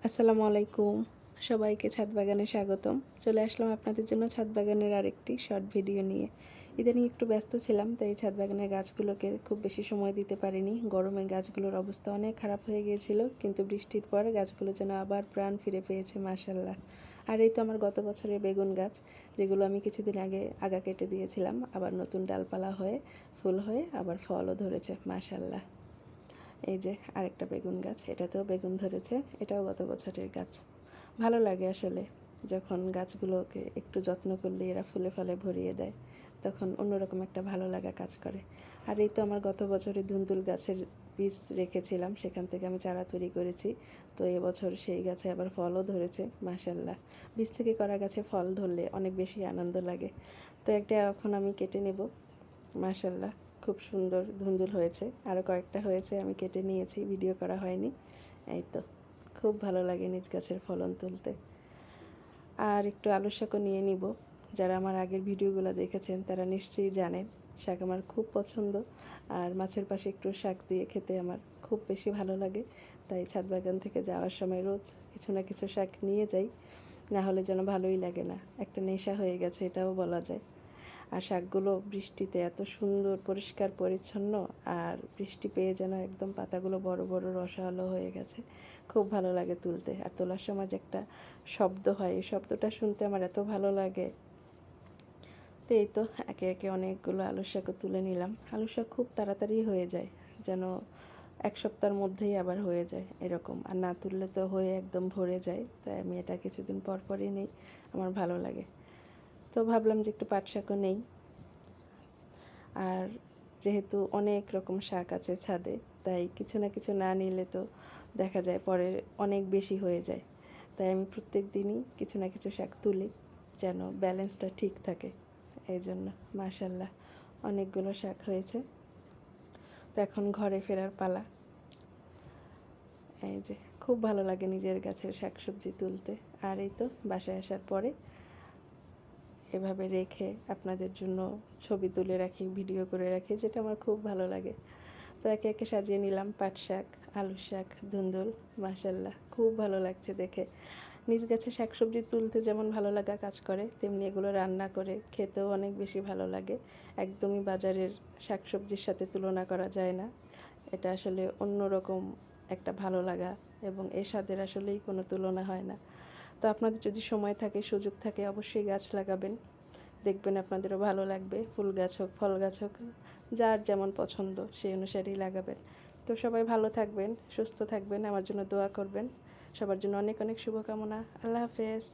আসসালামু আলাইকুম। সবাইকে ছাদ বাগানে স্বাগতম। চলে আসলাম আপনাদের জন্য ছাদ বাগানের আরেকটি শর্ট ভিডিও নিয়ে। ইদানিং একটু ব্যস্ত ছিলাম, তাই ছাদ বাগানের গাছগুলোকে খুব বেশি সময় দিতে পারিনি। গরমে গাছগুলোর অবস্থা অনেক খারাপ হয়ে গিয়েছিল, কিন্তু বৃষ্টির পর গাছগুলো যেন আবার প্রাণ ফিরে পেয়েছে, মাশাআল্লাহ। আর এই তো আমার গত বছরের বেগুন গাছ, যেগুলো আমি কিছুদিন আগে আগা কেটে দিয়েছিলাম, আবার নতুন ডালপালা হয়ে ফুল হয়ে আবার ফলও ধরেছে, মাশাআল্লাহ। এই যে আরেকটা বেগুন গাছ, এটাতেও বেগুন ধরেছে, এটাও গত বছরের গাছ। ভালো লাগে আসলে যখন গাছগুলোকে একটু যত্ন করলে এরা ফুলে ফলে ভরিয়ে দেয়, তখন অন্যরকম একটা ভালো লাগা কাজ করে। আর এই তো আমার গত বছরে ধুন্দুল গাছের বীজ রেখেছিলাম, সেখান থেকে আমি চারা তৈরি করেছি। তো এবছর সেই গাছে আবার ফলও ধরেছে, মাশাআল্লাহ। বীজ থেকে করা গাছে ফল ধরলে অনেক বেশি আনন্দ লাগে। তো একটা এখন আমি কেটে নেব, মাশাআল্লাহ। খুব সুন্দর ধুন্দুল হয়েছে, আরও কয়েকটা হয়েছে, আমি কেটে নিয়েছি, ভিডিও করা হয়নি। এই তো খুব ভালো লাগে নিজ গাছের ফলন তুলতে। আর একটু আলু শাকও নিয়ে নিব। যারা আমার আগের ভিডিওগুলো দেখেছেন তারা নিশ্চয়ই জানেন শাক আমার খুব পছন্দ। আর মাছের পাশে একটু শাক দিয়ে খেতে আমার খুব বেশি ভালো লাগে। তাই ছাদ বাগান থেকে যাওয়ার সময় রোজ কিছু না কিছু শাক নিয়ে যাই, না হলে যেন ভালোই লাগে না। একটা নেশা হয়ে গেছে এটাও বলা যায়। আর শাকগুলো বৃষ্টিতে এত সুন্দর পরিষ্কার পরিচ্ছন্ন, আর বৃষ্টি পেয়ে যেন একদম পাতাগুলো বড় বড় রসালো হয়ে গেছে। খুব ভালো লাগে তুলতে। আর তোলার সময় যে একটা শব্দ হয়, এই শব্দটা শুনতে আমার এত ভালো লাগে। তো এই তো একে একে অনেকগুলো আলু শাকও তুলে নিলাম। আলু শাক খুব তাড়াতাড়ি হয়ে যায়, যেন এক সপ্তাহের মধ্যেই আবার হয়ে যায় এরকম। আর না তুললে তো হয়ে একদম ভরে যায়, তাই আমি এটা কিছুদিন পর পরই নেই, আমার ভালো লাগে। তো ভাবলাম যে একটু পাট শাকও নেই। আর যেহেতু অনেক রকম শাক আছে ছাদে, তাই কিছু না কিছু না নিলে তো দেখা যায় পরে অনেক বেশি হয়ে যায়। তাই আমি প্রত্যেক দিনই কিছু না কিছু শাক তুলি, যেন ব্যালেন্সটা ঠিক থাকে। এই জন্য মাশাআল্লাহ অনেকগুলো শাক হয়েছে। তো এখন ঘরে ফেরার পালা। এই যে খুব ভালো লাগে নিজের গাছের শাকসবজি তুলতে। আর এই তো বাসায় আসার পরে এভাবে রেখে আপনাদের জন্য ছবি তুলে রাখি, ভিডিও করে রাখি, যেটা আমার খুব ভালো লাগে। তো একে একে সাজিয়ে নিলাম পাট শাক, আলু শাক, ধুন্দুল, মাশাআল্লাহ খুব ভালো লাগছে দেখে। নিজ গাছে শাকসবজি তুলতে যেমন ভালো লাগা কাজ করে, তেমনি এগুলো রান্না করে খেতেও অনেক বেশি ভালো লাগে। একদমই বাজারের শাকসবজির সাথে তুলনা করা যায় না। এটা আসলে অন্যরকম একটা ভালো লাগা, এবং এর স্বাদের আসলেই কোনো তুলনা হয় না। তো আপনাদের যদি সময় থাকে, সুযোগ থাকে, অবশ্যই গাছ লাগাবেন। দেখবেন আপনাদেরও ভালো লাগবে। ফুল গাছ হোক, ফল গাছ হোক, যার যেমন পছন্দ সেই অনুসারেই লাগাবেন। তো সবাই ভালো থাকবেন, সুস্থ থাকবেন, আমার জন্য দোয়া করবেন। সবার জন্য অনেক অনেক শুভকামনা। আল্লাহ হাফেজ।